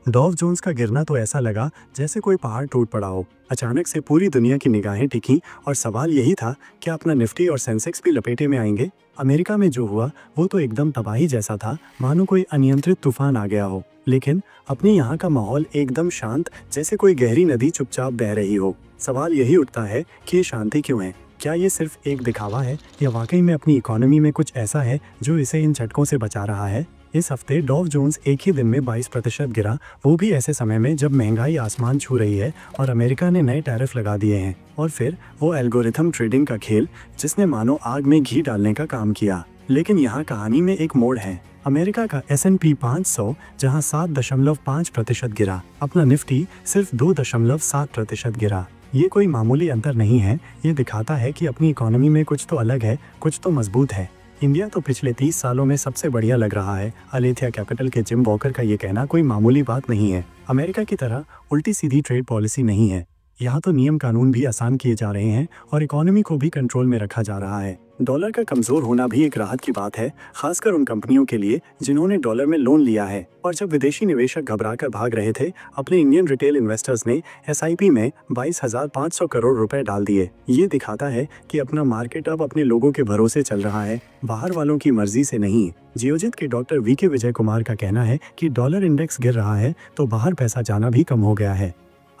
Dow Jones का गिरना तो ऐसा लगा जैसे कोई पहाड़ टूट पड़ा हो। अचानक से पूरी दुनिया की निगाहें टिकी और सवाल यही था, क्या अपना निफ्टी और सेंसेक्स भी लपेटे में आएंगे। अमेरिका में जो हुआ वो तो एकदम तबाही जैसा था, मानो कोई अनियंत्रित तूफान आ गया हो। लेकिन अपने यहाँ का माहौल एकदम शांत, जैसे कोई गहरी नदी चुपचाप बह रही हो। सवाल यही उठता है कि ये शांति क्यों है। क्या ये सिर्फ एक दिखावा है या वाकई में अपनी इकोनॉमी में कुछ ऐसा है जो इसे इन झटकों से बचा रहा है। इस हफ्ते डॉव जोन्स एक ही दिन में 22% गिरा, वो भी ऐसे समय में जब महंगाई आसमान छू रही है और अमेरिका ने नए टैरिफ लगा दिए हैं। और फिर वो एल्गोरिथम ट्रेडिंग का खेल, जिसने मानो आग में घी डालने का काम किया। लेकिन यहाँ कहानी में एक मोड़ है। अमेरिका का S&P 500 जहाँ 7.5% गिरा, अपना निफ्टी सिर्फ 2.7% गिरा। ये कोई मामूली अंतर नहीं है, ये दिखाता है कि अपनी इकोनॉमी में कुछ तो अलग है, कुछ तो मजबूत है। इंडिया तो पिछले 30 सालों में सबसे बढ़िया लग रहा है। अलेथिया कैपिटल के जिम वॉकर का ये कहना कोई मामूली बात नहीं है। अमेरिका की तरह उल्टी सीधी ट्रेड पॉलिसी नहीं है। यहाँ तो नियम कानून भी आसान किए जा रहे हैं और इकोनॉमी को भी कंट्रोल में रखा जा रहा है। डॉलर का कमजोर होना भी एक राहत की बात है, खासकर उन कंपनियों के लिए जिन्होंने डॉलर में लोन लिया है। और जब विदेशी निवेशक घबराकर भाग रहे थे, अपने इंडियन रिटेल इन्वेस्टर्स ने SIP में 22,500 करोड़ रुपए डाल दिए। ये दिखाता है कि अपना मार्केट अब अपने लोगों के भरोसे चल रहा है, बाहर वालों की मर्जी से नहीं। जियोजित के डॉक्टर VK विजय कुमार का कहना है कि डॉलर इंडेक्स गिर रहा है तो बाहर पैसा जाना भी कम हो गया है।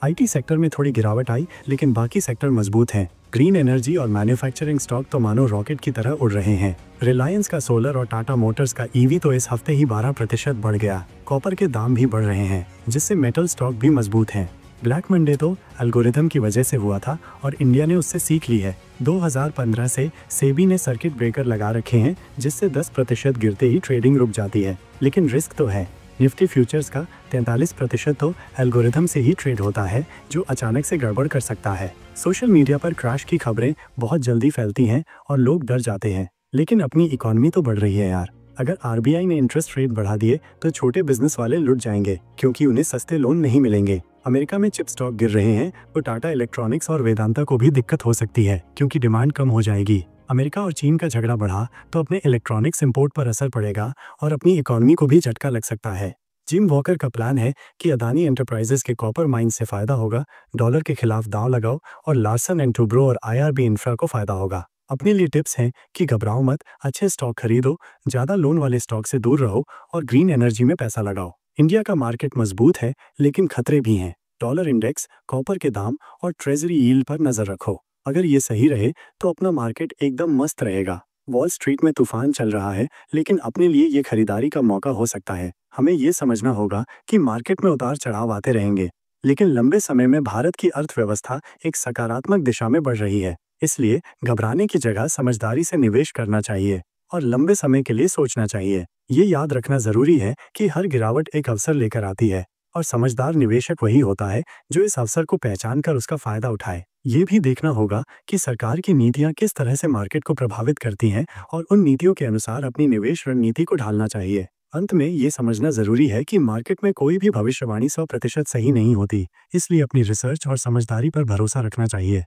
IT सेक्टर में थोड़ी गिरावट आई, लेकिन बाकी सेक्टर मजबूत हैं। ग्रीन एनर्जी और मैन्युफैक्चरिंग स्टॉक तो मानो रॉकेट की तरह उड़ रहे हैं। रिलायंस का सोलर और टाटा मोटर्स का EV तो इस हफ्ते ही 12% बढ़ गया। कॉपर के दाम भी बढ़ रहे हैं, जिससे मेटल स्टॉक भी मजबूत हैं। ब्लैक मंडे तो एल्गोरिथम की वजह से हुआ था और इंडिया ने उससे सीख ली है। 2015 से सेबी ने सर्किट ब्रेकर लगा रखे हैं, जिससे 10% गिरते ही ट्रेडिंग रुक जाती है। लेकिन रिस्क तो है। निफ्टी फ्यूचर्स का 43% तो एल्गोरिथम से ही ट्रेड होता है, जो अचानक से गड़बड़ कर सकता है। सोशल मीडिया पर क्रैश की खबरें बहुत जल्दी फैलती हैं और लोग डर जाते हैं। लेकिन अपनी इकोनॉमी तो बढ़ रही है यार। अगर RBI ने इंटरेस्ट रेट बढ़ा दिए तो छोटे बिजनेस वाले लुट जाएंगे, क्योंकि उन्हें सस्ते लोन नहीं मिलेंगे। अमेरिका में चिप स्टॉक गिर रहे हैं तो टाटा इलेक्ट्रॉनिक्स और वेदांता को भी दिक्कत हो सकती है, क्योंकि डिमांड कम हो जाएगी। अमेरिका और चीन का झगड़ा बढ़ा तो अपने इलेक्ट्रॉनिक्स इंपोर्ट पर असर पड़ेगा और अपनी इकोनॉमी को भी झटका लग सकता है। जिम वॉकर का प्लान है कि अदानी एंटरप्राइजेस के कॉपर माइन से फायदा होगा, डॉलर के खिलाफ दांव लगाओ, और लार्सन एंड टुब्रो और IRB इंफ्रा को फायदा होगा। अपने लिए टिप्स हैं कि घबराओ मत, अच्छे स्टॉक खरीदो, ज्यादा लोन वाले स्टॉक से दूर रहो और ग्रीन एनर्जी में पैसा लगाओ। इंडिया का मार्केट मजबूत है, लेकिन खतरे भी हैं। डॉलर इंडेक्स, कॉपर के दाम और ट्रेजरी यील्ड पर नजर रखो। अगर ये सही रहे तो अपना मार्केट एकदम मस्त रहेगा। वॉल स्ट्रीट में तूफान चल रहा है, लेकिन अपने लिए ये खरीदारी का मौका हो सकता है। हमें ये समझना होगा कि मार्केट में उतार चढ़ाव आते रहेंगे, लेकिन लंबे समय में भारत की अर्थव्यवस्था एक सकारात्मक दिशा में बढ़ रही है। इसलिए घबराने की जगह समझदारी से निवेश करना चाहिए और लंबे समय के लिए सोचना चाहिए। ये याद रखना जरूरी है कि हर गिरावट एक अवसर लेकर आती है और समझदार निवेशक वही होता है जो इस अवसर को पहचान कर उसका फायदा उठाए। ये भी देखना होगा कि सरकार की नीतियां किस तरह से मार्केट को प्रभावित करती हैं और उन नीतियों के अनुसार अपनी निवेश रणनीति को ढालना चाहिए। अंत में ये समझना जरूरी है कि मार्केट में कोई भी भविष्यवाणी 100% सही नहीं होती, इसलिए अपनी रिसर्च और समझदारी पर भरोसा रखना चाहिए।